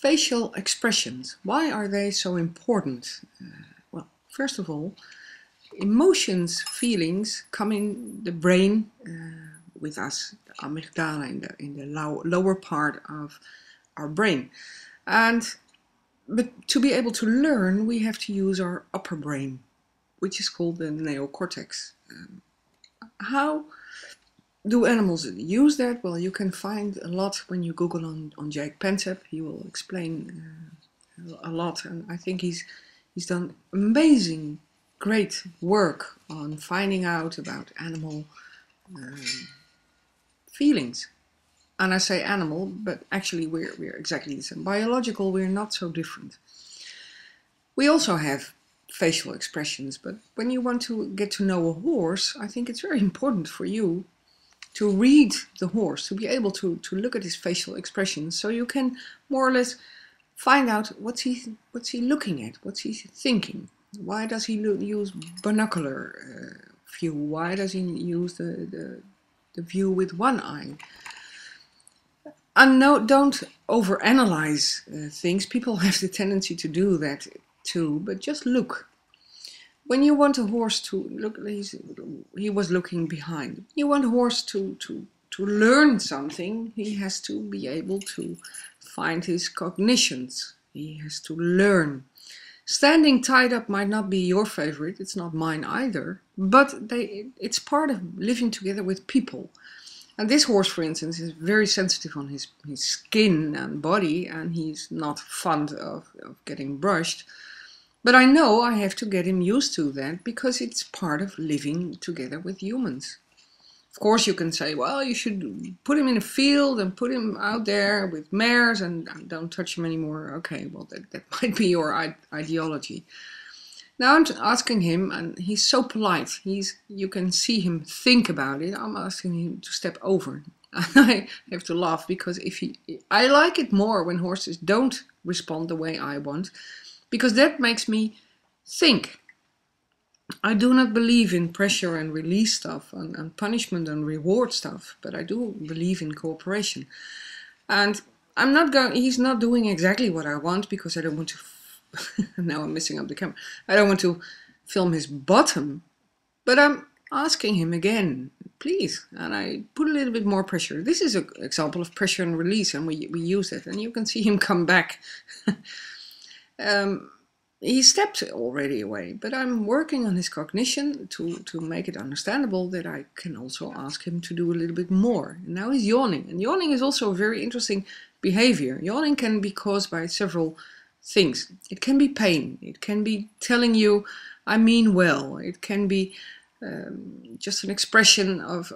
Facial expressions, why are they so important? Well, first of all, emotions, feelings come in the brain with us, the amygdala in the lower part of our brain. But to be able to learn, we have to use our upper brain, which is called the neocortex. How do animals use that? Well, you can find a lot when you Google on Jake Pentep. He will explain a lot, and I think he's done amazing, great work on finding out about animal feelings. And I say animal, but actually we're exactly the same. Biological, we're not so different. We also have facial expressions, but when you want to get to know a horse, I think it's very important for you to read the horse, to be able to look at his facial expressions, so you can more or less find out what's he looking at, what's he thinking. Why does he use binocular view? Why does he use the view with one eye? And no, don't overanalyze things. People have the tendency to do that too, but just look. When you want a horse to look, he was looking behind. You want a horse to learn something, he has to be able to find his cognitions. He has to learn. Standing tied up might not be your favorite, it's not mine either, but it's part of living together with people. And this horse, for instance, is very sensitive on his skin and body, and he's not fond of getting brushed. But I know I have to get him used to that because it's part of living together with humans. Of course, you can say, well, you should put him in a field and put him out there with mares and don't touch him anymore. Okay, well, that might be your ideology. Now I'm asking him, and he's so polite. You can see him think about it. I'm asking him to step over. And I have to laugh because I like it more when horses don't respond the way I want, because that makes me think. I do not believe in pressure and release stuff and punishment and reward stuff, but I do believe in cooperation. And he's not doing exactly what I want because I don't want to, now I'm messing up the camera. I don't want to film his bottom, but I'm asking him again, please. And I put a little bit more pressure. This is an example of pressure and release, and we use it, and you can see him come back. He stepped already away, but I'm working on his cognition to make it understandable that I can also ask him to do a little bit more. And now he's yawning, and yawning is also a very interesting behavior. Yawning can be caused by several things. It can be pain, it can be telling you I mean well, it can be just an expression of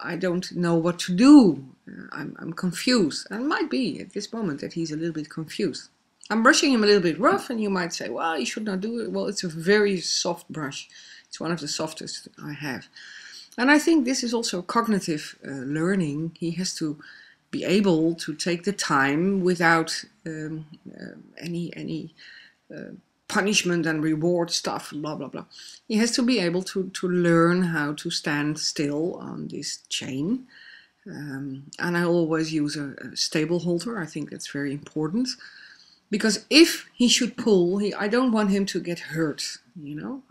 I don't know what to do, I'm confused. And it might be at this moment that he's a little bit confused. I'm brushing him a little bit rough, and you might say, well, you should not do it. Well, it's a very soft brush. It's one of the softest I have. And I think this is also cognitive learning. He has to be able to take the time without any punishment and reward stuff, blah, blah, blah. He has to be able to learn how to stand still on this chain. And I always use a stable halter. I think that's very important. Because if he should pull, I don't want him to get hurt, you know.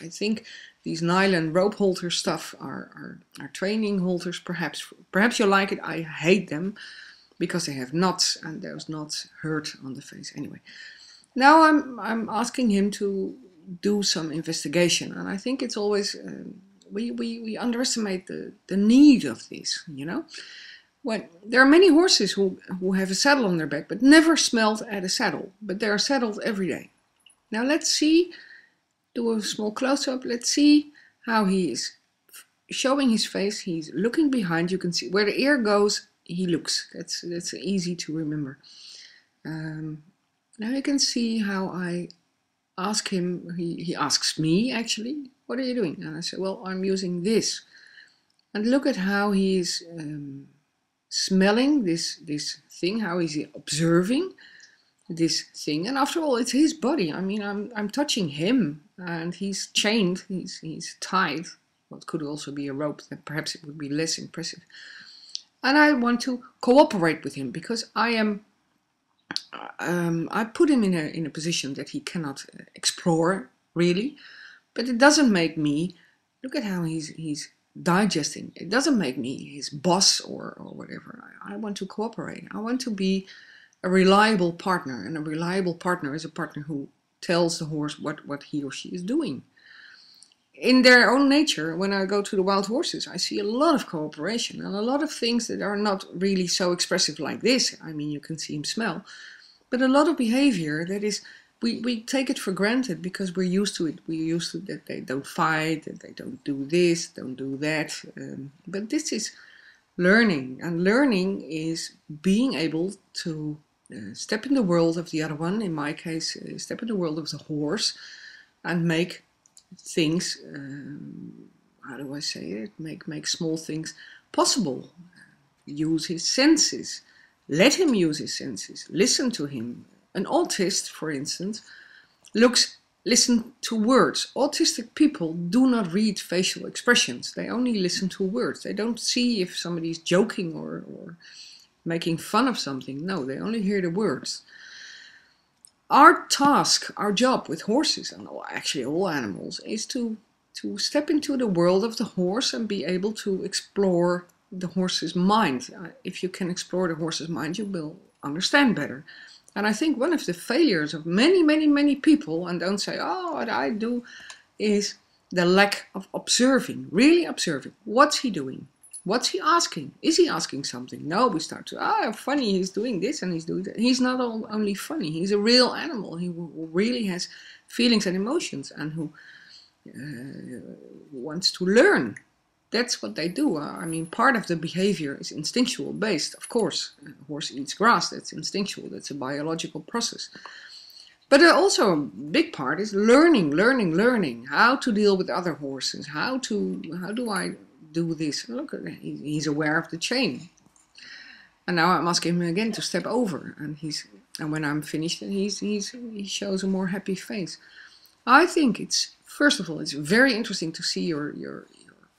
I think these nylon rope halter stuff are training halters, perhaps. Perhaps you like it. I hate them because they have knots, and those knots hurt on the face. Anyway, now I'm asking him to do some investigation, and I think it's always we underestimate the need of this, you know. When there are many horses who have a saddle on their back but never smelled at a saddle, but they are saddled every day. Now let's see, do a small close-up, let's see how he is showing his face. He's looking behind, you can see where the ear goes, he looks. That's easy to remember. Now you can see how I ask him, he asks me actually, what are you doing? And I say, well, I'm using this. And look at how he is smelling this thing, how is he observing this thing. And after all, it's his body. I mean, I'm touching him, and he's chained, he's tied. Well, it could also be a rope, that perhaps it would be less impressive. And I want to cooperate with him because I am I put him in a position that he cannot explore really, but it doesn't make me, look at how he's digesting. It doesn't make me his boss or whatever. I want to cooperate. I want to be a reliable partner, and a reliable partner is a partner who tells the horse what he or she is doing. In their own nature, when I go to the wild horses, I see a lot of cooperation and a lot of things that are not really so expressive like this. I mean, you can see him smell, but a lot of behavior that is, we take it for granted because we're used to it. We're used to that they don't fight, that they don't do this, don't do that. But this is learning, and learning is being able to step in the world of the other one. In my case, step in the world of the horse and make things, how do I say it, make small things possible. Use his senses, let him use his senses, listen to him. An autist, for instance, listen to words. Autistic people do not read facial expressions, they only listen to words. They don't see if somebody's joking or making fun of something. No, they only hear the words. Our task, our job with horses, and actually all animals, is to step into the world of the horse and be able to explore the horse's mind. If you can explore the horse's mind, you will understand better. And I think one of the failures of many people, and don't say, oh, what I do, is the lack of observing, really observing. What's he doing? What's he asking? Is he asking something? No, we start to, funny, he's doing this and he's doing that. He's not only funny, he's a real animal. He really has feelings and emotions, and who wants to learn. That's what they do. I mean, part of the behavior is instinctual based, of course. A horse eats grass, that's instinctual, that's a biological process. But also a big part is learning how to deal with other horses. How do I do this? Look, he's aware of the chain. And now I'm asking him again to step over, and when I'm finished, he shows a more happy face. I think it's, first of all, it's very interesting to see your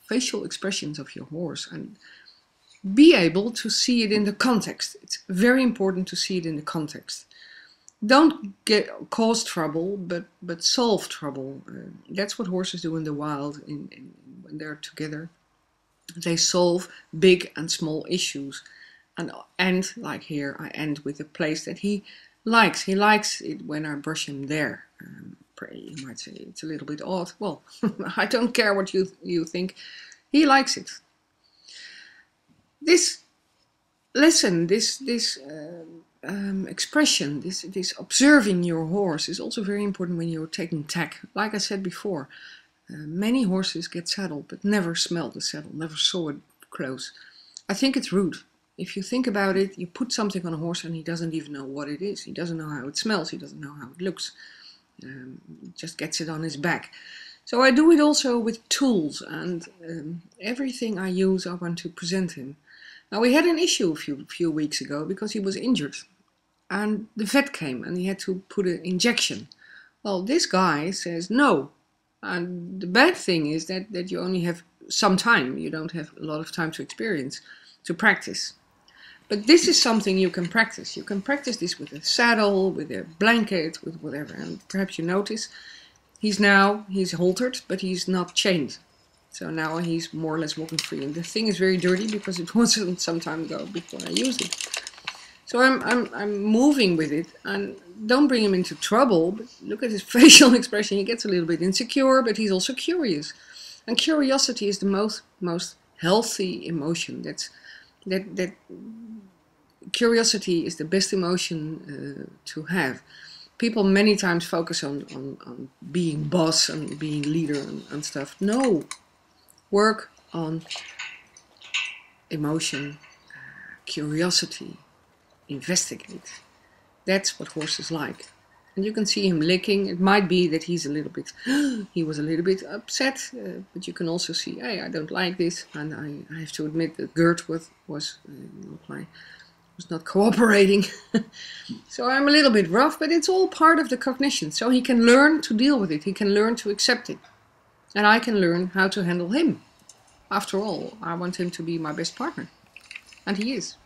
facial expressions of your horse and be able to see it in the context. It's very important to see it in the context. Don't cause trouble, but solve trouble. That's what horses do in the wild. When they're together, they solve big and small issues. And like here, I end with a place that he likes. He likes it when I brush him there. You might say it's a little bit odd. Well, I don't care what you think. He likes it. This lesson, this expression, this observing your horse is also very important when you're taking tack. Like I said before, many horses get saddled but never smelled the saddle, never saw it close. I think it's rude. If you think about it, you put something on a horse and he doesn't even know what it is. He doesn't know how it smells. He doesn't know how it looks. Just gets it on his back. So I do it also with tools, and everything I use I want to present him. Now we had an issue a few weeks ago because he was injured, and the vet came and he had to put an injection. Well, this guy says no, and the bad thing is that you only have some time. You don't have a lot of time to practice. But this is something you can practice. You can practice this with a saddle, with a blanket, with whatever. And perhaps you notice he's haltered, but he's not chained. So now he's more or less walking free. And the thing is very dirty because it wasn't some time ago before I used it. So I'm moving with it, and don't bring him into trouble. But look at his facial expression. He gets a little bit insecure, but he's also curious. And curiosity is the most healthy emotion. That curiosity is the best emotion to have. People many times focus on being boss and being leader and stuff. No, work on emotion, curiosity, investigate. That's what horses like. And you can see him licking. It might be that he was a little bit upset, but you can also see, hey, I don't like this. And I have to admit that Gert was not cooperating. So I'm a little bit rough, but it's all part of the cognition. So he can learn to deal with it. He can learn to accept it. And I can learn how to handle him. After all, I want him to be my best partner. And he is.